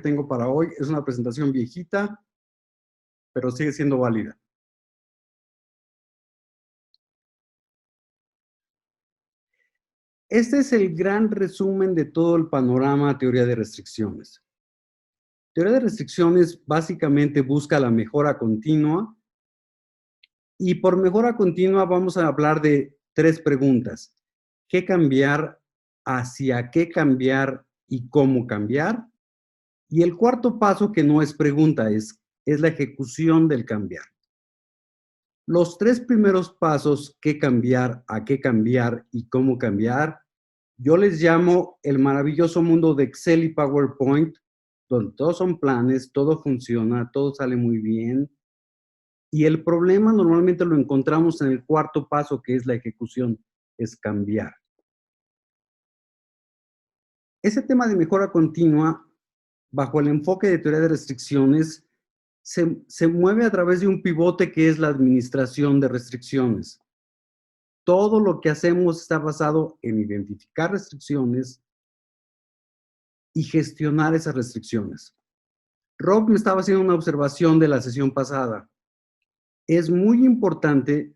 tengo para hoy. Es una presentación viejita, pero sigue siendo válida. Este es el gran resumen de todo el panorama teoría de restricciones. Teoría de restricciones básicamente busca la mejora continua, y por mejora continua vamos a hablar de 3 preguntas: ¿qué cambiar? ¿Hacia qué cambiar? ¿Y cómo cambiar? Y el cuarto paso, que no es pregunta, es la ejecución del cambiar. Los 3 primeros pasos, qué cambiar, a qué cambiar y cómo cambiar, yo les llamo el maravilloso mundo de Excel y PowerPoint, donde todos son planes, todo funciona, todo sale muy bien. Y el problema normalmente lo encontramos en el cuarto paso, que es la ejecución, es cambiar. Ese tema de mejora continua, bajo el enfoque de teoría de restricciones, se mueve a través de un pivote que es la administración de restricciones. Todo lo que hacemos está basado en identificar restricciones y gestionar esas restricciones. Rob me estaba haciendo una observación de la sesión pasada. Es muy importante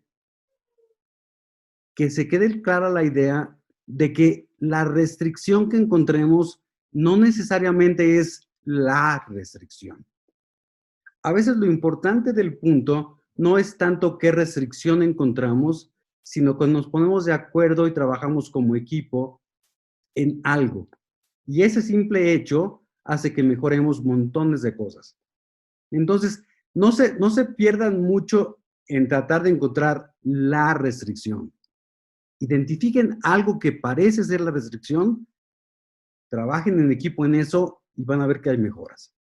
que se quede clara la idea de que la restricción que encontremos no necesariamente es la restricción. A veces lo importante del punto no es tanto qué restricción encontramos, sino cuando nos ponemos de acuerdo y trabajamos como equipo en algo. Y ese simple hecho hace que mejoremos montones de cosas. Entonces, no se pierdan mucho en tratar de encontrar la restricción. Identifiquen algo que parece ser la restricción, trabajen en equipo en eso y van a ver que hay mejoras.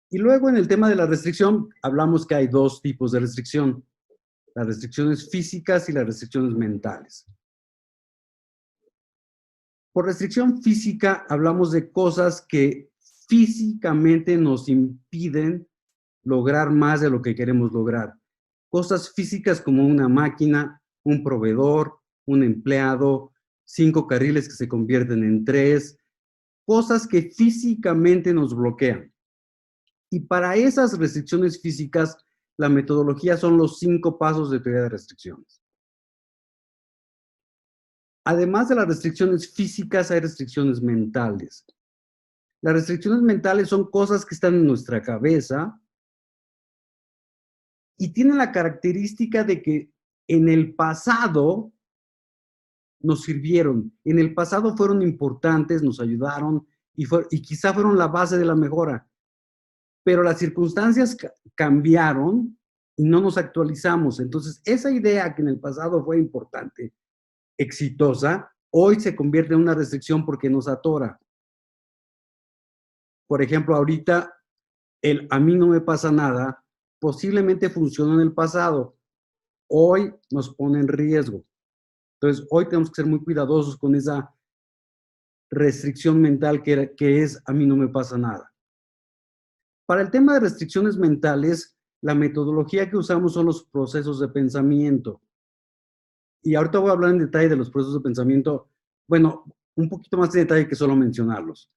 Y luego en el tema de la restricción, hablamos que hay 2 tipos de restricción: las restricciones físicas y las restricciones mentales. Por restricción física, hablamos de cosas que físicamente nos impiden lograr más de lo que queremos lograr. Cosas físicas como una máquina, un proveedor, un empleado, 5 carriles que se convierten en 3, cosas que físicamente nos bloquean. Y para esas restricciones físicas, la metodología son los 5 pasos de teoría de restricciones. Además de las restricciones físicas, hay restricciones mentales. Las restricciones mentales son cosas que están en nuestra cabeza y tienen la característica de que en el pasado nos sirvieron, en el pasado fueron importantes, nos ayudaron y quizá fueron la base de la mejora. Pero las circunstancias cambiaron y no nos actualizamos. Entonces, esa idea que en el pasado fue importante, exitosa, hoy se convierte en una restricción porque nos atora. Por ejemplo, ahorita, el a mí no me pasa nada, posiblemente funcionó en el pasado. Hoy nos pone en riesgo. Entonces, hoy tenemos que ser muy cuidadosos con esa restricción mental que es a mí no me pasa nada. Para el tema de restricciones mentales, la metodología que usamos son los procesos de pensamiento. Y ahorita voy a hablar en detalle de los procesos de pensamiento, bueno, un poquito más de detalle que solo mencionarlos.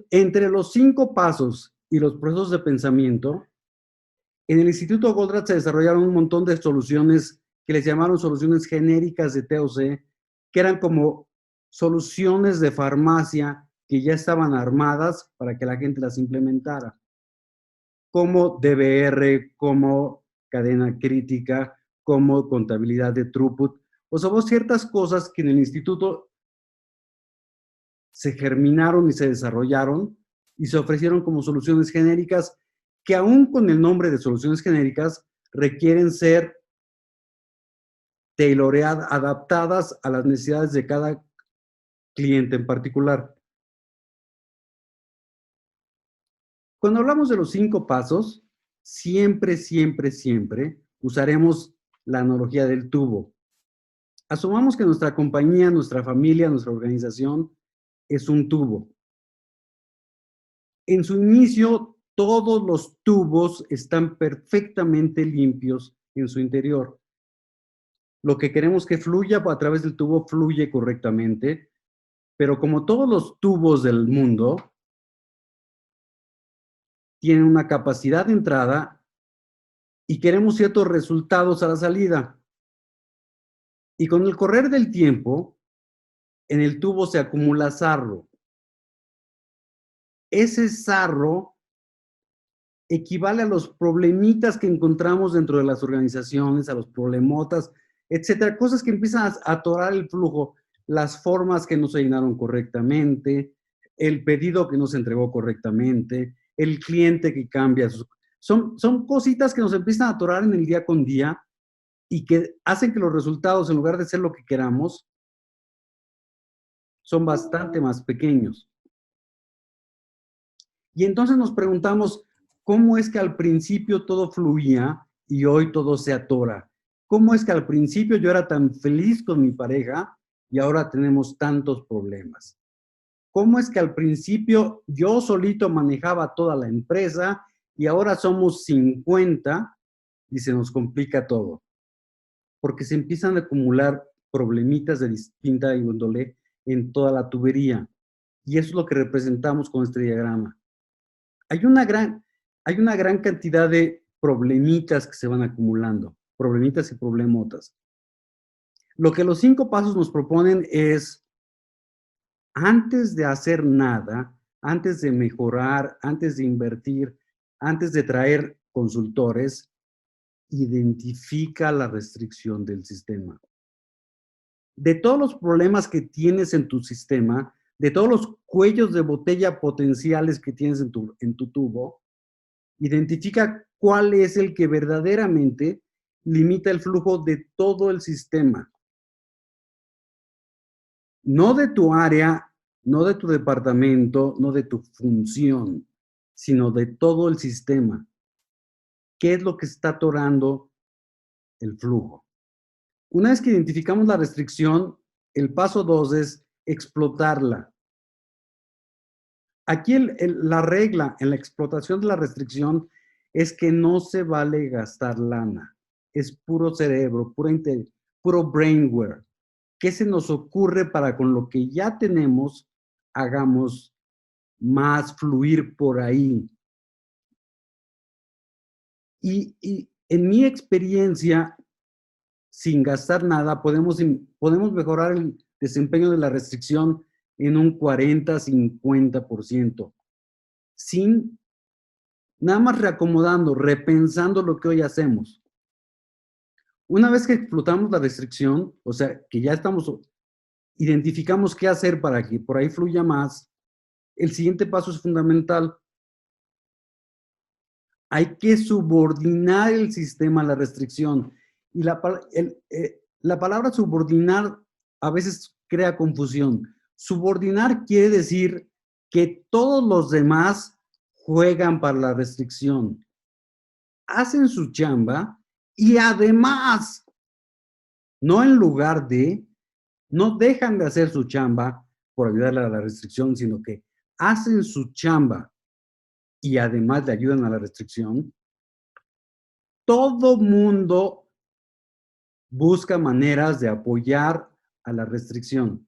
Entre los 5 pasos y los procesos de pensamiento, en el Instituto Goldratt se desarrollaron un montón de soluciones que les llamaron soluciones genéricas de TOC, que eran como soluciones de farmacia que ya estaban armadas para que la gente las implementara, como DBR, como cadena crítica, como contabilidad de throughput. O sea, hubo ciertas cosas que en el instituto se germinaron y se desarrollaron y se ofrecieron como soluciones genéricas que aún con el nombre de soluciones genéricas requieren ser tailoreadas, adaptadas a las necesidades de cada cliente en particular. Cuando hablamos de los 5 pasos, siempre, siempre, siempre usaremos la analogía del tubo. Asumamos que nuestra compañía, nuestra familia, nuestra organización es un tubo. En su inicio, todos los tubos están perfectamente limpios en su interior. Lo que queremos que fluya a través del tubo fluye correctamente. Pero como todos los tubos del mundo, tienen una capacidad de entrada y queremos ciertos resultados a la salida. Y con el correr del tiempo, en el tubo se acumula sarro. Ese sarro equivale a los problemitas que encontramos dentro de las organizaciones, a los problemotas, etcétera, cosas que empiezan a atorar el flujo, las formas que no se llenaron correctamente, el pedido que no se entregó correctamente, el cliente que cambia sus... Son cositas que nos empiezan a atorar en el día con día y que hacen que los resultados, en lugar de ser lo que queramos, son bastante más pequeños. Y entonces nos preguntamos, ¿cómo es que al principio todo fluía y hoy todo se atora? ¿Cómo es que al principio yo era tan feliz con mi pareja y ahora tenemos tantos problemas? ¿Cómo es que al principio yo solito manejaba toda la empresa y ahora somos 50 y se nos complica todo? Porque se empiezan a acumular problemitas de distinta índole en toda la tubería. Y eso es lo que representamos con este diagrama. Hay una gran cantidad de problemitas que se van acumulando, problemitas y problemotas. Lo que los 5 pasos nos proponen es, antes de hacer nada, antes de mejorar, antes de invertir, antes de traer consultores, identifica la restricción del sistema. De todos los problemas que tienes en tu sistema, de todos los cuellos de botella potenciales que tienes en tu tubo, identifica cuál es el que verdaderamente limita el flujo de todo el sistema. No de tu área, no de tu departamento, no de tu función, sino de todo el sistema. ¿Qué es lo que está atorando el flujo? Una vez que identificamos la restricción, el paso 2 es explotarla. Aquí la regla en la explotación de la restricción es que no se vale gastar lana. Es puro cerebro, puro brainware. ¿Qué se nos ocurre para con lo que ya tenemos hagamos más fluir por ahí? Y en mi experiencia, sin gastar nada, podemos mejorar el desempeño de la restricción en un 40-50%, sin nada más reacomodando, repensando lo que hoy hacemos. Una vez que explotamos la restricción, o sea, que ya identificamos qué hacer para que por ahí fluya más, el siguiente paso es fundamental. Hay que subordinar el sistema a la restricción. Y la palabra subordinar a veces crea confusión. Subordinar quiere decir que todos los demás juegan para la restricción, hacen su chamba y además, no en lugar de, no dejan de hacer su chamba por ayudarle a la restricción, sino que hacen su chamba y además le ayudan a la restricción. Todo mundo busca maneras de apoyar a la restricción.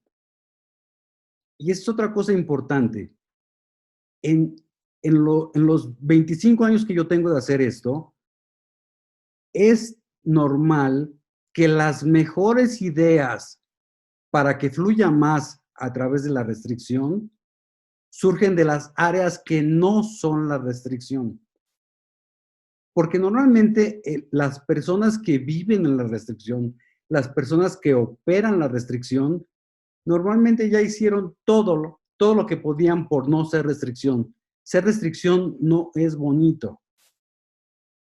Y es otra cosa importante. En los 25 años que yo tengo de hacer esto, es normal que las mejores ideas para que fluya más a través de la restricción surgen de las áreas que no son la restricción. Porque normalmente las personas que viven en la restricción, las personas que operan la restricción, normalmente ya hicieron todo lo que podían por no ser restricción. Ser restricción no es bonito.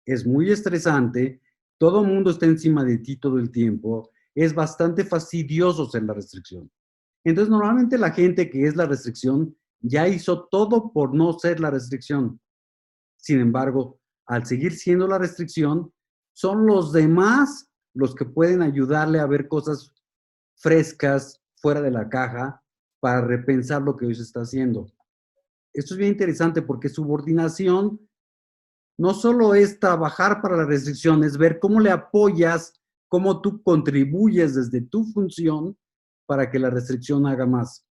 Es muy estresante, todo el mundo está encima de ti todo el tiempo, es bastante fastidioso ser la restricción. Entonces, normalmente la gente que es la restricción ya hizo todo por no ser la restricción. Sin embargo, al seguir siendo la restricción, son los demás los que pueden ayudarle a ver cosas frescas, fuera de la caja, para repensar lo que hoy se está haciendo. Esto es bien interesante porque subordinación no solo es trabajar para la restricción, es ver cómo le apoyas, cómo tú contribuyes desde tu función para que la restricción haga más.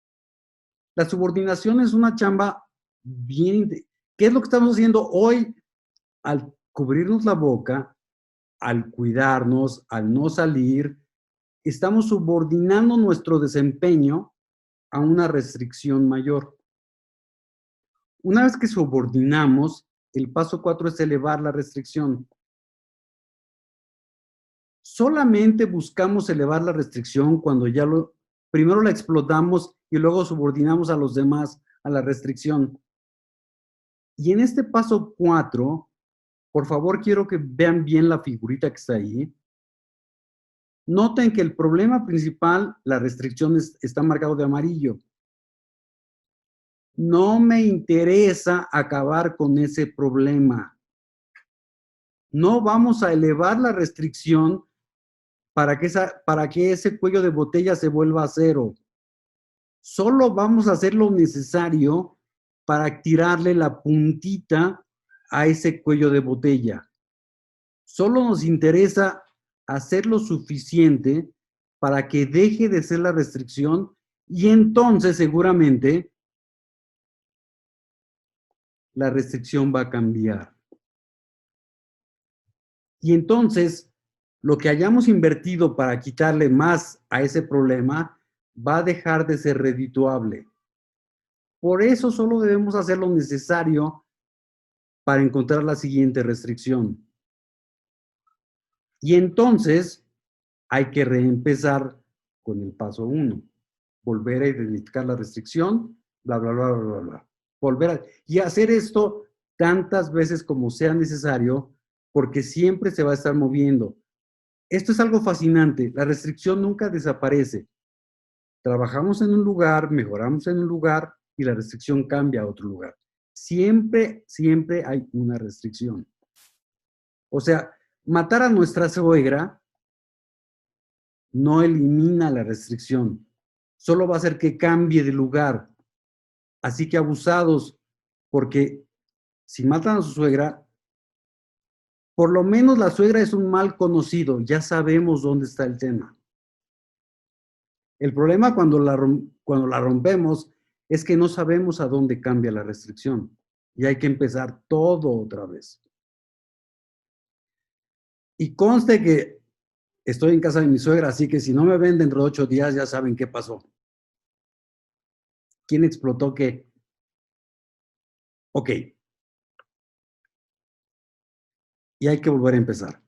La subordinación es una chamba bien... ¿Qué es lo que estamos haciendo hoy al cubrirnos la boca, al cuidarnos, al no salir? Estamos subordinando nuestro desempeño a una restricción mayor. Una vez que subordinamos, el paso 4 es elevar la restricción. Solamente buscamos elevar la restricción cuando primero la explotamos y luego subordinamos a los demás a la restricción. Y en este paso 4, por favor, quiero que vean bien la figurita que está ahí. Noten que el problema principal, la restricción está marcado de amarillo. No me interesa acabar con ese problema. No vamos a elevar la restricción para que ese cuello de botella se vuelva a cero. Solo vamos a hacer lo necesario para tirarle la puntita a ese cuello de botella. Solo nos interesa hacer lo suficiente para que deje de ser la restricción y entonces seguramente la restricción va a cambiar. Y entonces lo que hayamos invertido para quitarle más a ese problema va a dejar de ser redituable. Por eso solo debemos hacer lo necesario para encontrar la siguiente restricción. Y entonces hay que reempezar con el paso 1. Volver a identificar la restricción, bla, bla, bla, bla, bla. Y hacer esto tantas veces como sea necesario, porque siempre se va a estar moviendo. Esto es algo fascinante. La restricción nunca desaparece. Trabajamos en un lugar, mejoramos en un lugar y la restricción cambia a otro lugar. Siempre, siempre hay una restricción. O sea, matar a nuestra suegra no elimina la restricción, solo va a hacer que cambie de lugar. Así que abusados, porque si matan a su suegra, por lo menos la suegra es un mal conocido, ya sabemos dónde está el tema. El problema cuando la rompemos es que no sabemos a dónde cambia la restricción y hay que empezar todo otra vez. Y conste que estoy en casa de mi suegra, así que si no me ven dentro de 8 días ya saben qué pasó. ¿Quién explotó qué? Ok. Y hay que volver a empezar.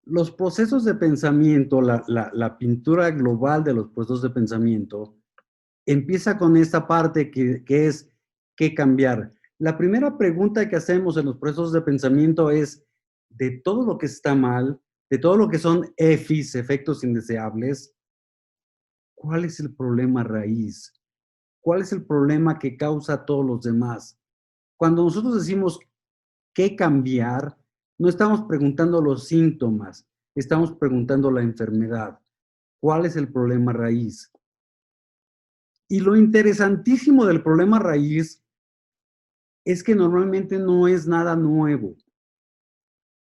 Los procesos de pensamiento, la pintura global de los procesos de pensamiento, empieza con esta parte que es qué cambiar. La primera pregunta que hacemos en los procesos de pensamiento es, de todo lo que está mal, de todo lo que son EFIs, efectos indeseables, ¿cuál es el problema raíz? ¿Cuál es el problema que causa a todos los demás? Cuando nosotros decimos qué cambiar, no estamos preguntando los síntomas, estamos preguntando la enfermedad. ¿Cuál es el problema raíz? Y lo interesantísimo del problema raíz es que normalmente no es nada nuevo.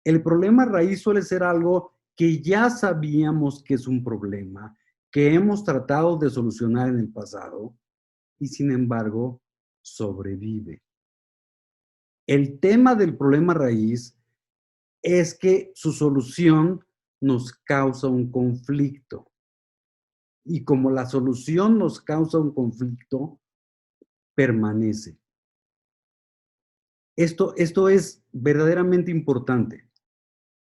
El problema raíz suele ser algo que ya sabíamos que es un problema, que hemos tratado de solucionar en el pasado y sin embargo sobrevive. El tema del problema raíz es que su solución nos causa un conflicto. Y como la solución nos causa un conflicto, permanece. Esto es verdaderamente importante.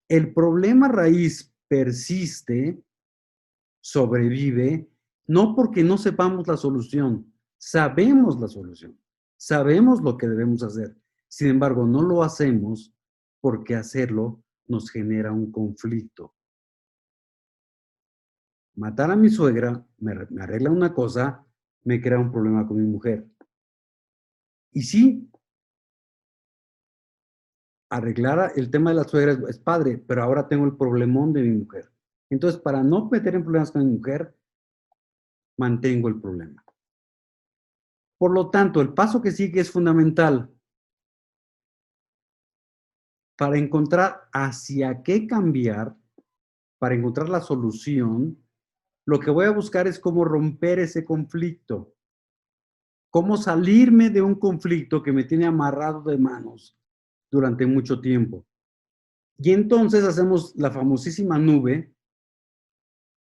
El problema raíz persiste, sobrevive, no porque no sepamos la solución, sabemos la solución, sabemos lo que debemos hacer. Sin embargo, no lo hacemos porque hacerlo nos genera un conflicto. Matar a mi suegra me arregla una cosa, me crea un problema con mi mujer. Y sí, arreglar el tema de la suegra es padre, pero ahora tengo el problemón de mi mujer. Entonces, para no meter en problemas con mi mujer, mantengo el problema. Por lo tanto, el paso que sigue es fundamental para encontrar hacia qué cambiar, para encontrar la solución. Lo que voy a buscar es cómo romper ese conflicto, cómo salirme de un conflicto que me tiene amarrado de manos durante mucho tiempo. Y entonces hacemos la famosísima nube,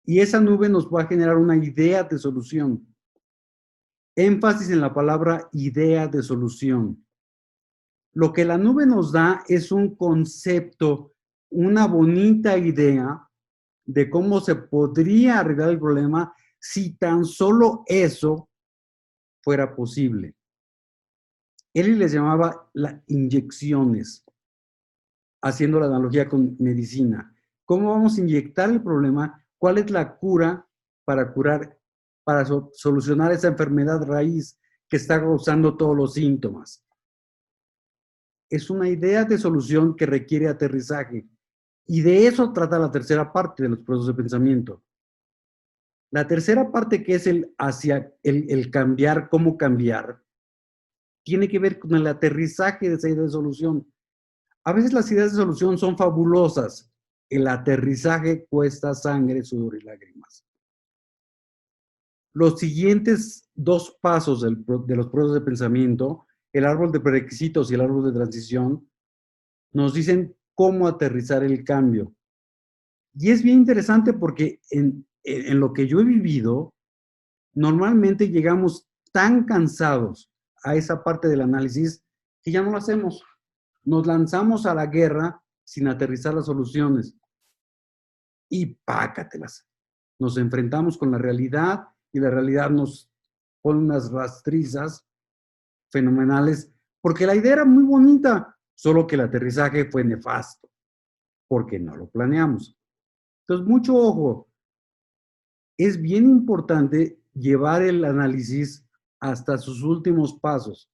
y esa nube nos va a generar una idea de solución. Énfasis en la palabra idea de solución. Lo que la nube nos da es un concepto, una bonita idea de cómo se podría arreglar el problema si tan solo eso fuera posible. Él les llamaba las inyecciones, haciendo la analogía con medicina. ¿Cómo vamos a inyectar el problema? ¿Cuál es la cura para solucionar esa enfermedad raíz que está causando todos los síntomas? Es una idea de solución que requiere aterrizaje. Y de eso trata la tercera parte de los procesos de pensamiento. La tercera parte, que es el cambiar, cómo cambiar, tiene que ver con el aterrizaje de esa idea de solución. A veces las ideas de solución son fabulosas. El aterrizaje cuesta sangre, sudor y lágrimas. Los siguientes dos pasos de los procesos de pensamiento, el árbol de prerequisitos y el árbol de transición, nos dicen cómo aterrizar el cambio. Y es bien interesante porque en lo que yo he vivido, normalmente llegamos tan cansados a esa parte del análisis que ya no lo hacemos. Nos lanzamos a la guerra sin aterrizar las soluciones. Y pácatelas. Nos enfrentamos con la realidad y la realidad nos pone unas rastrizas fenomenales, porque la idea era muy bonita, solo que el aterrizaje fue nefasto, porque no lo planeamos. Entonces, mucho ojo. Es bien importante llevar el análisis hasta sus últimos pasos,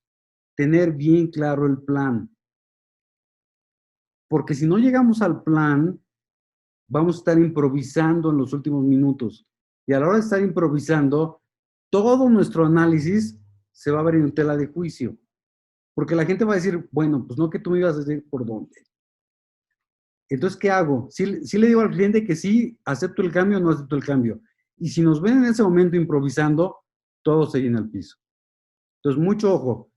tener bien claro el plan, porque si no llegamos al plan, vamos a estar improvisando en los últimos minutos. Y a la hora de estar improvisando, todo nuestro análisis se va a ver en tela de juicio. Porque la gente va a decir, bueno, pues no, que tú me ibas a decir por dónde. Entonces, ¿qué hago? Si le digo al cliente que sí, acepto el cambio o no acepto el cambio. Y si nos ven en ese momento improvisando, todo se llena al piso. Entonces, mucho ojo.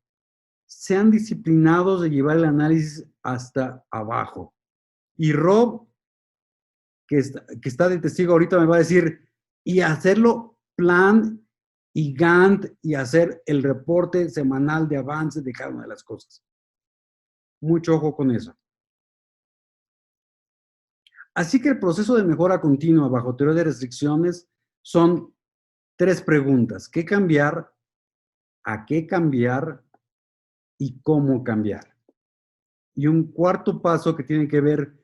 Sean disciplinados de llevar el análisis hasta abajo. Y Rob, que está de testigo ahorita, me va a decir, y hacerlo plan y Gantt y hacer el reporte semanal de avance de cada una de las cosas. Mucho ojo con eso. Así que el proceso de mejora continua bajo teoría de restricciones son 3 preguntas. ¿Qué cambiar? ¿A qué cambiar? ¿Y cómo cambiar? Y un cuarto paso que tiene que ver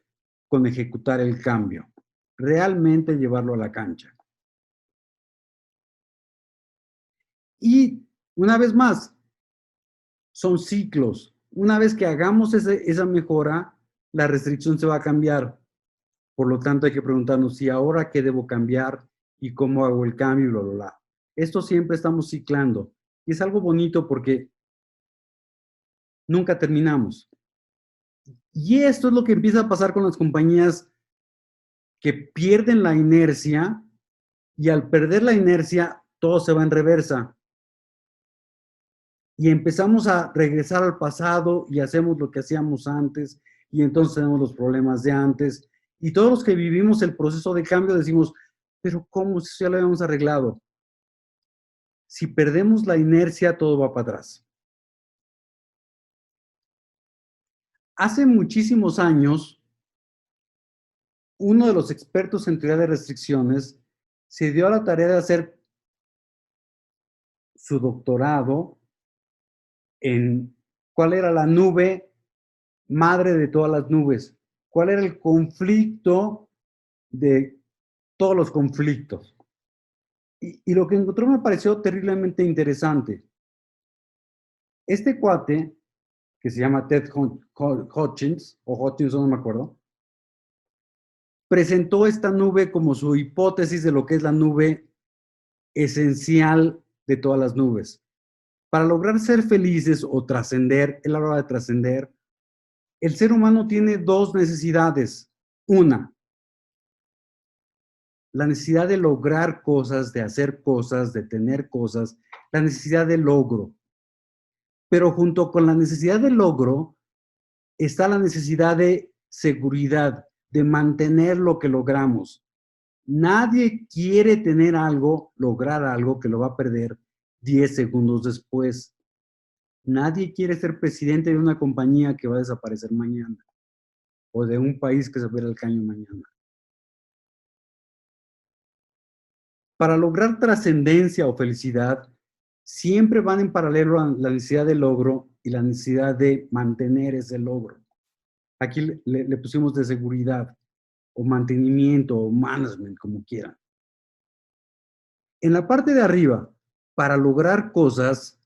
con ejecutar el cambio. Realmente llevarlo a la cancha. Y una vez más, son ciclos. Una vez que hagamos esa mejora, la restricción se va a cambiar. Por lo tanto, hay que preguntarnos si ahora qué debo cambiar y cómo hago el cambio y bla, bla, bla. Esto siempre estamos ciclando. Y es algo bonito porque nunca terminamos. Y esto es lo que empieza a pasar con las compañías que pierden la inercia, y al perder la inercia, todo se va en reversa. Y empezamos a regresar al pasado y hacemos lo que hacíamos antes, y entonces tenemos los problemas de antes. Y todos los que vivimos el proceso de cambio decimos, pero ¿cómo si ya lo habíamos arreglado? Si perdemos la inercia, todo va para atrás. Hace muchísimos años, uno de los expertos en teoría de restricciones se dio a la tarea de hacer su doctorado en cuál era la nube madre de todas las nubes, cuál era el conflicto de todos los conflictos. Y lo que encontró me pareció terriblemente interesante. Este cuate, que se llama Ted Hutchins, o Hutchinson, no me acuerdo, presentó esta nube como su hipótesis de lo que es la nube esencial de todas las nubes. Para lograr ser felices o trascender, es la hora de trascender, el ser humano tiene 2 necesidades. Una, la necesidad de lograr cosas, de hacer cosas, de tener cosas, la necesidad de logro. Pero junto con la necesidad de logro está la necesidad de seguridad, de mantener lo que logramos. Nadie quiere tener algo, lograr algo que lo va a perder 10 segundos después. Nadie quiere ser presidente de una compañía que va a desaparecer mañana o de un país que se va a ir al caño mañana. Para lograr trascendencia o felicidad, siempre van en paralelo la necesidad de logro y la necesidad de mantener ese logro. Aquí le pusimos de seguridad o mantenimiento o management, como quieran. En la parte de arriba, para lograr cosas,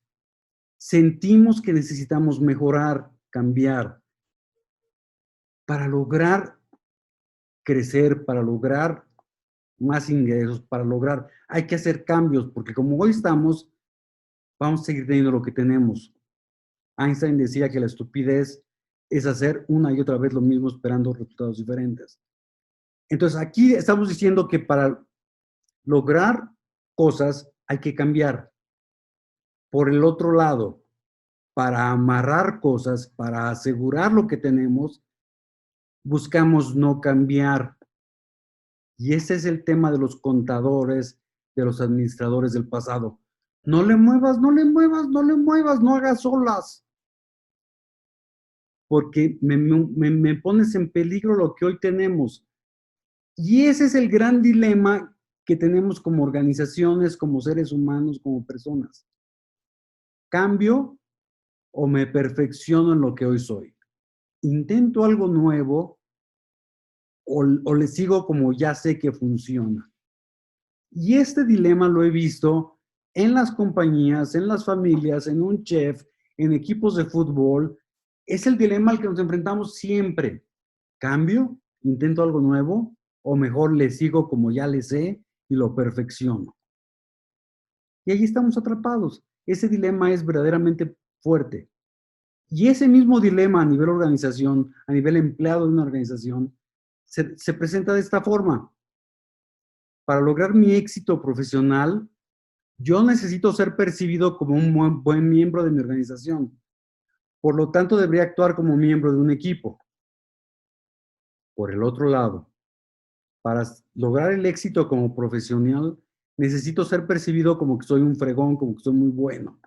sentimos que necesitamos mejorar, cambiar. Para lograr crecer, para lograr más ingresos, para lograr, hay que hacer cambios, porque como hoy estamos, vamos a seguir teniendo lo que tenemos. Einstein decía que la estupidez es hacer una y otra vez lo mismo esperando resultados diferentes. Entonces, aquí estamos diciendo que para lograr cosas hay que cambiar. Por el otro lado, para amarrar cosas, para asegurar lo que tenemos, buscamos no cambiar. Y ese es el tema de los contadores, de los administradores del pasado. No le muevas, no le muevas, no le muevas, no hagas olas. Porque me pones en peligro lo que hoy tenemos. Y ese es el gran dilema que tenemos como organizaciones, como seres humanos, como personas. ¿Cambio o me perfecciono en lo que hoy soy? ¿Intento algo nuevo o le sigo como ya sé que funciona? Y este dilema lo he visto en las compañías, en las familias, en un chef, en equipos de fútbol. Es el dilema al que nos enfrentamos siempre. ¿Cambio? ¿Intento algo nuevo? ¿O mejor le sigo como ya le sé y lo perfecciono? Y ahí estamos atrapados. Ese dilema es verdaderamente fuerte. Y ese mismo dilema a nivel organización, a nivel empleado de una organización, se presenta de esta forma. Para lograr mi éxito profesional, yo necesito ser percibido como un buen miembro de mi organización. Por lo tanto, debería actuar como miembro de un equipo. Por el otro lado, para lograr el éxito como profesional, necesito ser percibido como que soy un fregón, como que soy muy bueno.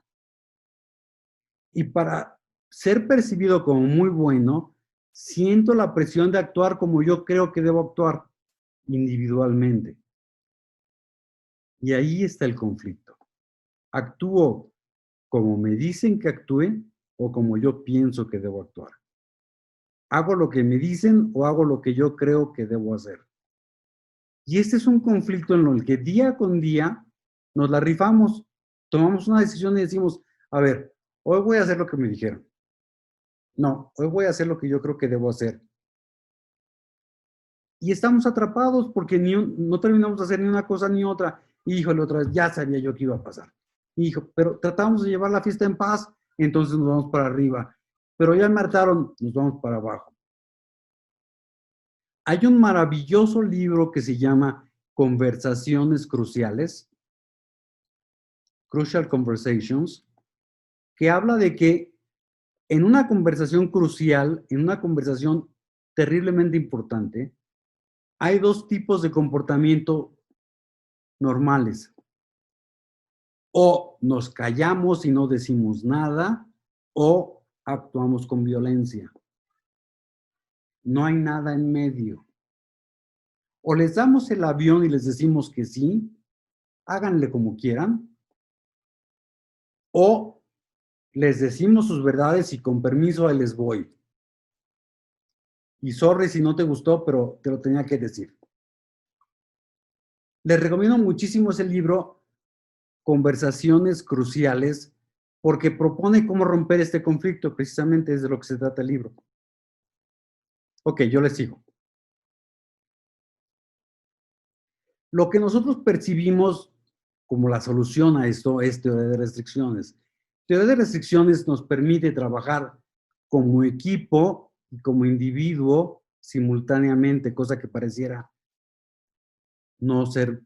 Y para ser percibido como muy bueno, siento la presión de actuar como yo creo que debo actuar individualmente. Y ahí está el conflicto. ¿Actúo como me dicen que actúe o como yo pienso que debo actuar? ¿Hago lo que me dicen o hago lo que yo creo que debo hacer? Y este es un conflicto en el que día con día nos la rifamos, tomamos una decisión y decimos, a ver, hoy voy a hacer lo que me dijeron. No, hoy voy a hacer lo que yo creo que debo hacer. Y estamos atrapados porque no terminamos de hacer ni una cosa ni otra. Híjole, otra vez, ya sabía yo que iba a pasar. Hijo, pero tratamos de llevar la fiesta en paz, entonces nos vamos para arriba. Pero ya me hartaron, nos vamos para abajo. Hay un maravilloso libro que se llama Conversaciones Cruciales, Crucial Conversations, que habla de que en una conversación crucial, en una conversación terriblemente importante, hay dos tipos de comportamiento normales. O nos callamos y no decimos nada, o actuamos con violencia. No hay nada en medio. O les damos el avión y les decimos que sí, háganle como quieran, o les decimos sus verdades y con permiso ahí les voy. Y sorry si no te gustó, pero te lo tenía que decir. Les recomiendo muchísimo ese libro, Conversaciones Cruciales, porque propone cómo romper este conflicto, precisamente es de lo que se trata el libro. Ok, yo les sigo. Lo que nosotros percibimos como la solución a esto es teoría de restricciones. Teoría de restricciones nos permite trabajar como equipo y como individuo simultáneamente, cosa que pareciera no ser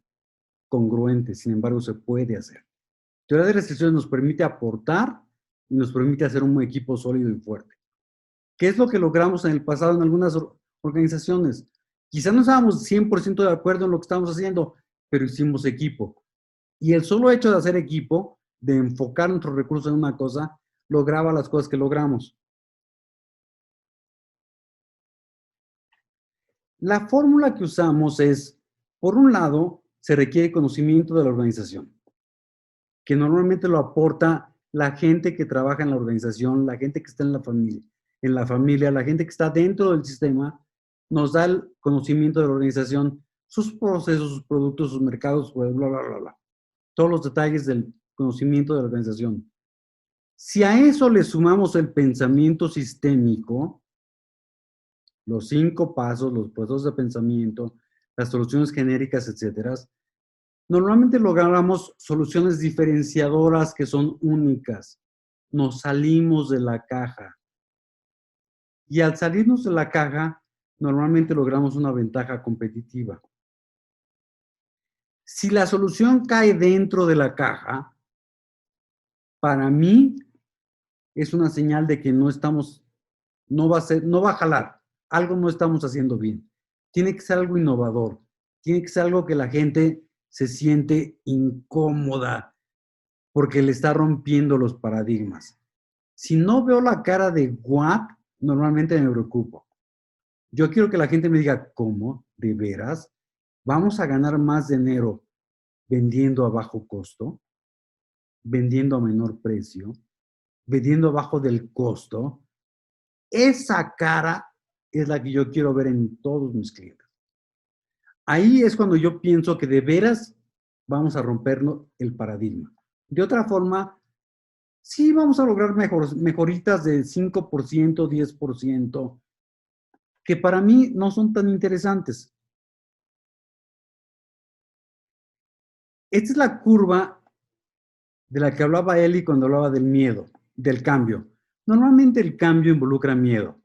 congruente, sin embargo, se puede hacer. Teoría de restricciones nos permite aportar y nos permite hacer un equipo sólido y fuerte. ¿Qué es lo que logramos en el pasado en algunas organizaciones? Quizá no estábamos 100% de acuerdo en lo que estábamos haciendo, pero hicimos equipo. Y el solo hecho de hacer equipo, de enfocar nuestros recursos en una cosa, lograba las cosas que logramos. La fórmula que usamos es, por un lado, se requiere conocimiento de la organización, que normalmente lo aporta la gente que trabaja en la organización, la gente que está en la familia, la gente que está dentro del sistema, nos da el conocimiento de la organización, sus procesos, sus productos, sus mercados, bla, bla, bla, bla, bla. Todos los detalles del conocimiento de la organización. Si a eso le sumamos el pensamiento sistémico, los 5 pasos, los procesos de pensamiento, las soluciones genéricas, etcétera, normalmente logramos soluciones diferenciadoras que son únicas. Nos salimos de la caja. Y al salirnos de la caja, normalmente logramos una ventaja competitiva. Si la solución cae dentro de la caja, para mí es una señal de que no va a jalar. Algo no estamos haciendo bien. Tiene que ser algo innovador. Tiene que ser algo que la gente se siente incómoda porque le está rompiendo los paradigmas. Si no veo la cara de what, normalmente me preocupo. Yo quiero que la gente me diga, ¿cómo? ¿De veras? ¿Vamos a ganar más dinero vendiendo a bajo costo? ¿Vendiendo a menor precio? ¿Vendiendo abajo del costo? Esa cara es la que yo quiero ver en todos mis clientes. Ahí es cuando yo pienso que de veras vamos a rompernos el paradigma. De otra forma, sí vamos a lograr mejoritas de 5%, 10%, que para mí no son tan interesantes. Esta es la curva de la que hablaba Eli cuando hablaba del miedo, del cambio. Normalmente el cambio involucra miedo.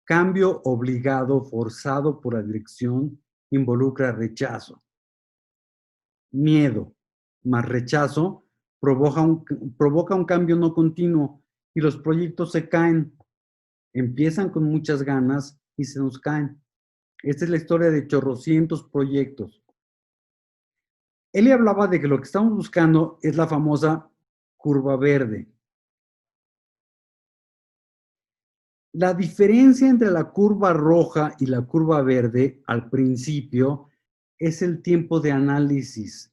Cambio obligado, forzado por la dirección, involucra rechazo. Miedo más rechazo provoca un cambio no continuo y los proyectos se caen. Empiezan con muchas ganas y se nos caen. Esta es la historia de chorrocientos proyectos. Él hablaba de que lo que estamos buscando es la famosa curva verde. La diferencia entre la curva roja y la curva verde al principio es el tiempo de análisis.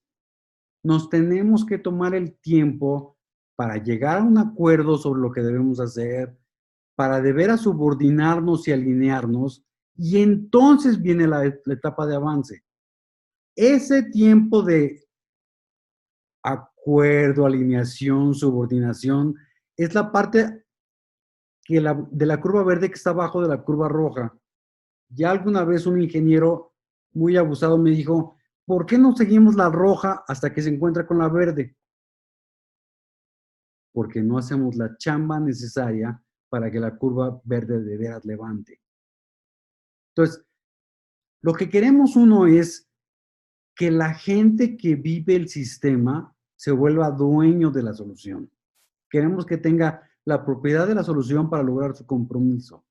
Nos tenemos que tomar el tiempo para llegar a un acuerdo sobre lo que debemos hacer, para de veras subordinarnos y alinearnos, y entonces viene la etapa de avance. Ese tiempo de acuerdo, alineación, subordinación, es la parte de la curva verde que está abajo de la curva roja. Ya alguna vez un ingeniero muy abusado me dijo, ¿por qué no seguimos la roja hasta que se encuentra con la verde? Porque no hacemos la chamba necesaria para que la curva verde de veras levante. Entonces, lo que queremos uno es que la gente que vive el sistema se vuelva dueño de la solución. Queremos que tenga la propiedad de la solución para lograr su compromiso.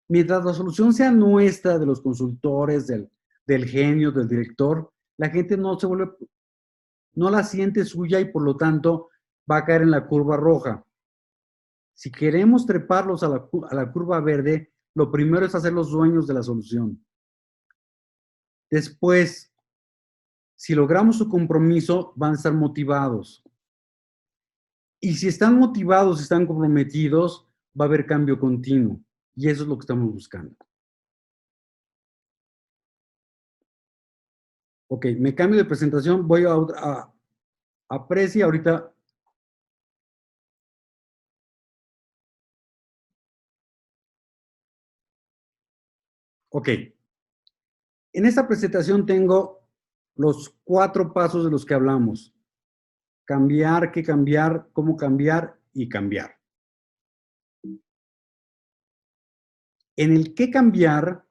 Mientras la solución sea nuestra, de los consultores, del genio, del director, la gente no la siente suya y por lo tanto va a caer en la curva roja. Si queremos treparlos a la curva verde, lo primero es hacerlos dueños de la solución. Después, si logramos su compromiso, van a estar motivados. Y si están motivados, están comprometidos, va a haber cambio continuo. Y eso es lo que estamos buscando. Ok, me cambio de presentación, voy a Prezi ahorita. Ok, en esta presentación tengo los 4 pasos de los que hablamos. Cambiar, qué cambiar, cómo cambiar y cambiar. En el qué cambiar,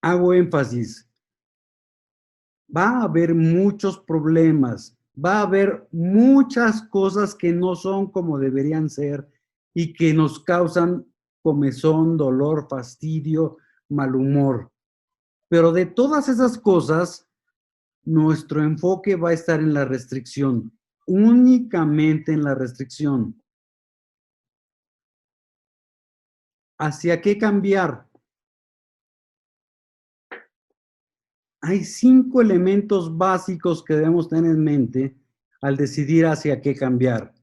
hago énfasis. Va a haber muchos problemas, va a haber muchas cosas que no son como deberían ser y que nos causan comezón, dolor, fastidio, mal humor. Pero de todas esas cosas, nuestro enfoque va a estar en la restricción, únicamente en la restricción. ¿Hacia qué cambiar? Hay 5 elementos básicos que debemos tener en mente al decidir hacia qué cambiar.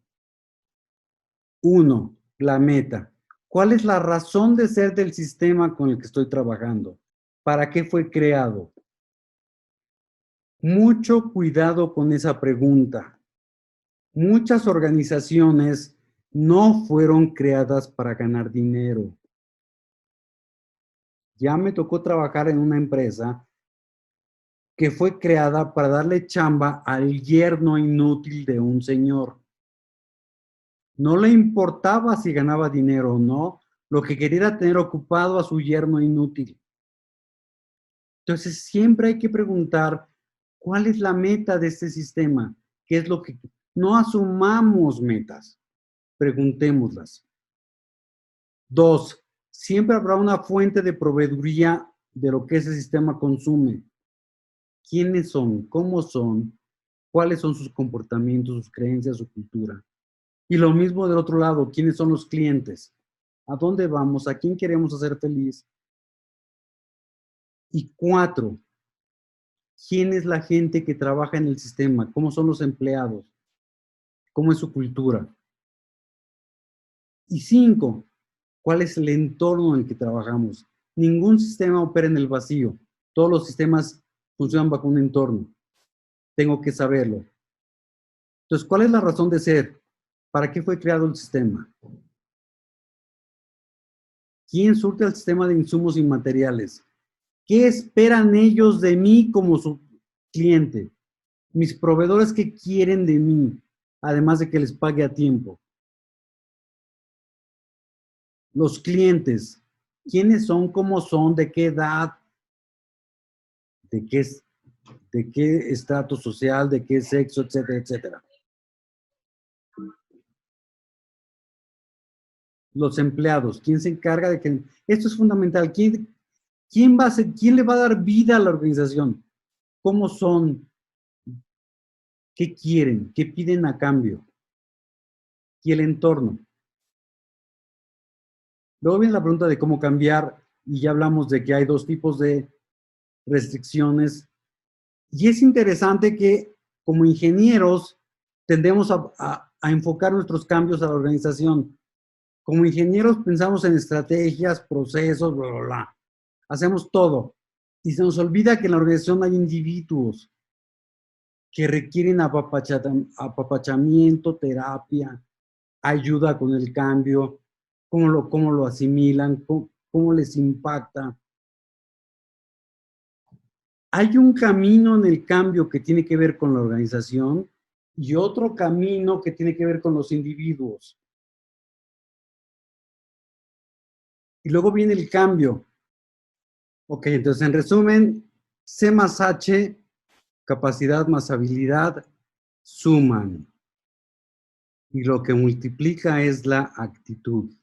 1, la meta. ¿Cuál es la razón de ser del sistema con el que estoy trabajando? ¿Para qué fue creado? Mucho cuidado con esa pregunta. Muchas organizaciones no fueron creadas para ganar dinero. Ya me tocó trabajar en una empresa que fue creada para darle chamba al yerno inútil de un señor. No le importaba si ganaba dinero o no, lo que quería era tener ocupado a su yerno inútil. Entonces, siempre hay que preguntar, ¿cuál es la meta de este sistema? ¿Qué es lo que... No asumamos metas, preguntémoslas. 2, siempre habrá una fuente de proveeduría de lo que ese sistema consume. ¿Quiénes son? ¿Cómo son? ¿Cuáles son sus comportamientos, sus creencias, su cultura? Y lo mismo del otro lado, ¿quiénes son los clientes? ¿A dónde vamos? ¿A quién queremos hacer feliz? Y 4, ¿quién es la gente que trabaja en el sistema? ¿Cómo son los empleados? ¿Cómo es su cultura? Y 5, ¿cuál es el entorno en el que trabajamos? Ningún sistema opera en el vacío. Todos los sistemas funcionan bajo un entorno. Tengo que saberlo. Entonces, ¿cuál es la razón de ser? ¿Para qué fue creado el sistema? ¿Quién surte al sistema de insumos y materiales? ¿Qué esperan ellos de mí como su cliente? Mis proveedores, ¿qué quieren de mí? Además de que les pague a tiempo. Los clientes, ¿quiénes son? ¿Cómo son? ¿De qué edad? ¿De qué estatus social? ¿De qué sexo? Etcétera, etcétera. Los empleados, ¿quién se encarga de que... Esto es fundamental. ¿Quién le va a dar vida a la organización? ¿Cómo son? ¿Qué quieren? ¿Qué piden a cambio? Y el entorno. Luego viene la pregunta de cómo cambiar, y ya hablamos de que hay 2 tipos de restricciones. Y es interesante que como ingenieros tendemos a enfocar nuestros cambios a la organización. Como ingenieros pensamos en estrategias, procesos, bla, bla, bla. Hacemos todo. Y se nos olvida que en la organización hay individuos que requieren apapachamiento, terapia, ayuda con el cambio, cómo lo asimilan, cómo les impacta. Hay un camino en el cambio que tiene que ver con la organización y otro camino que tiene que ver con los individuos. Y luego viene el cambio. Ok, entonces en resumen, C más H, capacidad más habilidad, suman. Y lo que multiplica es la actitud.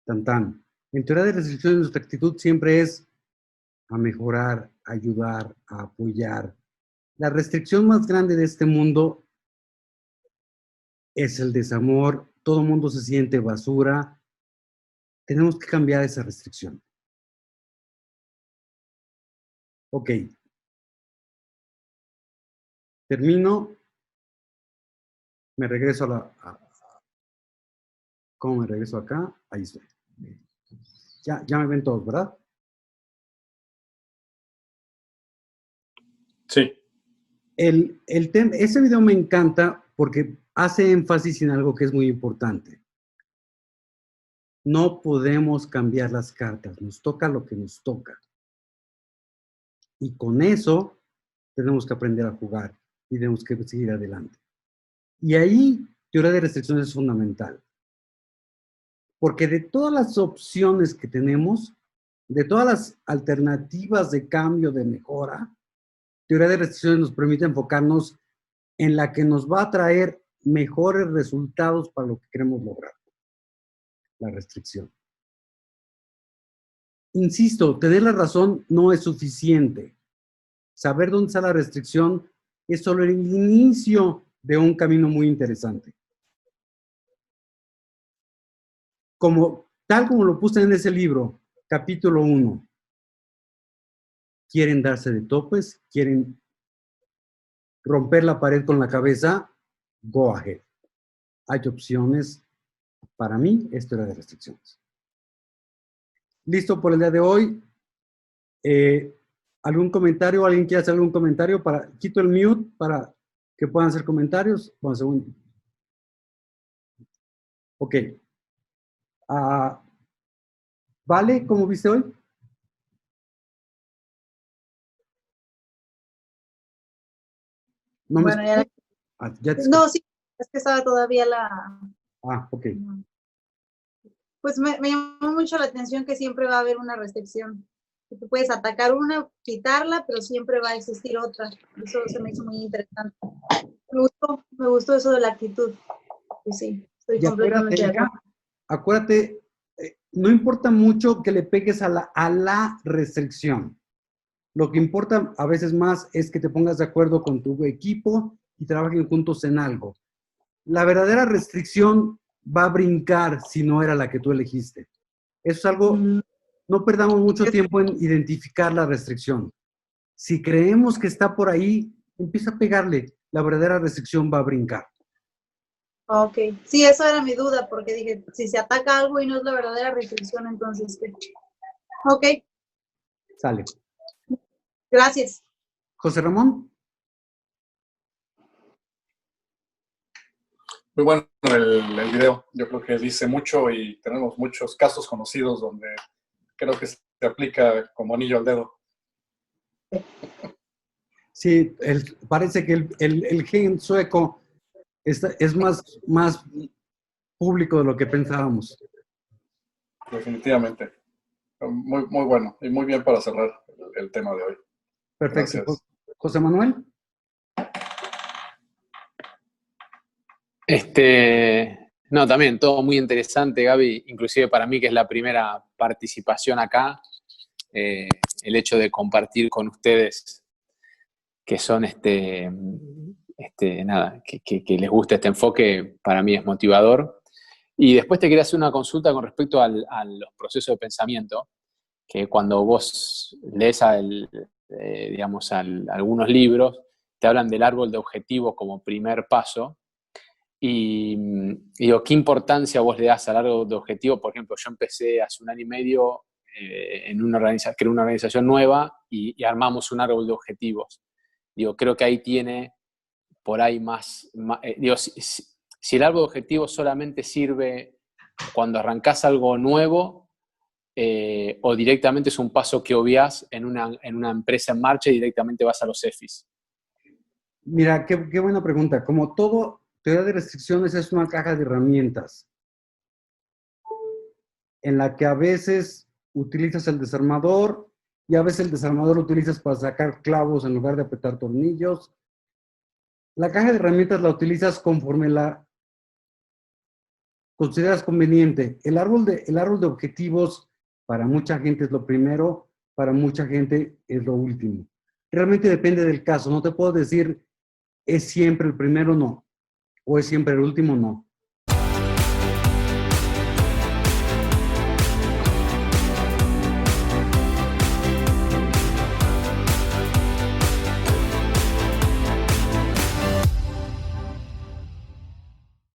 Tan tan. En teoría de restricciones, nuestra actitud siempre es a mejorar, a ayudar, a apoyar. La restricción más grande de este mundo es el desamor. Todo el mundo se siente basura. Tenemos que cambiar esa restricción. Ok. Termino. Me regreso ¿cómo me regreso acá? Ahí estoy. Ya me ven todos, ¿verdad? Sí. Ese video me encanta porque hace énfasis en algo que es muy importante. No podemos cambiar las cartas, nos toca lo que nos toca. Y con eso tenemos que aprender a jugar y tenemos que seguir adelante. Y ahí, teoría de restricciones es fundamental. Porque de todas las opciones que tenemos, De todas las alternativas de cambio, de mejora, teoría de restricciones nos permite enfocarnos en la que nos va a traer mejores resultados para lo que queremos lograr, la restricción. Insisto, tener la razón no es suficiente. Saber dónde está la restricción es solo el inicio de un camino muy interesante. Tal como lo puse en ese libro, capítulo 1, ¿quieren darse de topes? ¿Quieren romper la pared con la cabeza? Go ahead. Hay opciones. Para mí, esto era de restricciones. Listo por el día de hoy. ¿Algún comentario? ¿Alguien quiere hacer algún comentario? Quito el mute para que puedan hacer comentarios. Bueno, segundo. Ok. ¿Vale? ¿Cómo viste hoy? ¿No bueno, ya no, sí, es que estaba todavía la... ok. Pues me llamó mucho la atención que siempre va a haber una restricción. Tú puedes atacar una, quitarla, pero siempre va a existir otra. Eso se me hizo muy interesante. Me gustó eso de la actitud. Pues sí, estoy completamente de acuerdo. Acuérdate, no importa mucho que le pegues a la restricción. Lo que importa a veces más es que te pongas de acuerdo con tu equipo y trabajen juntos en algo. La verdadera restricción va a brincar si no era la que tú elegiste. Eso es algo, no perdamos mucho tiempo en identificar la restricción. Si creemos que está por ahí, empieza a pegarle. La verdadera restricción va a brincar. Ok, sí, eso era mi duda, porque dije, si se ataca algo y no es la verdadera restricción, entonces, ¿qué? Ok. Sale. Gracias. José Ramón. Muy bueno el video. Yo creo que dice mucho y tenemos muchos casos conocidos donde creo que se aplica como anillo al dedo. Sí, parece que el gen sueco es más público de lo que pensábamos. Definitivamente. Muy, muy bueno y muy bien para cerrar el tema de hoy. Perfecto. Gracias. José Manuel. No, también todo muy interesante, Gaby, inclusive para mí que es la primera participación acá, el hecho de compartir con ustedes que son nada, que les gusta este enfoque, para mí es motivador. Y después te quería hacer una consulta con respecto a los procesos de pensamiento, que cuando vos lees algunos libros, te hablan del árbol de objetivos como primer paso. Y digo, ¿qué importancia vos le das al árbol de objetivos? Por ejemplo, yo empecé hace 1 año y medio creé una organización nueva y armamos un árbol de objetivos. Digo, creo que ahí tiene por ahí digo, si el árbol de objetivos solamente sirve cuando arrancás algo nuevo o directamente es un paso que obviás en una empresa en marcha y directamente vas a los EFIs. Mira, qué buena pregunta. Como todo, teoría de restricciones es una caja de herramientas en la que a veces utilizas el desarmador y a veces el desarmador lo utilizas para sacar clavos en lugar de apretar tornillos. La caja de herramientas la utilizas conforme la consideras conveniente. El árbol de objetivos para mucha gente es lo primero, para mucha gente es lo último. Realmente depende del caso. No te puedo decir es siempre el primero, no. O es siempre el último, no.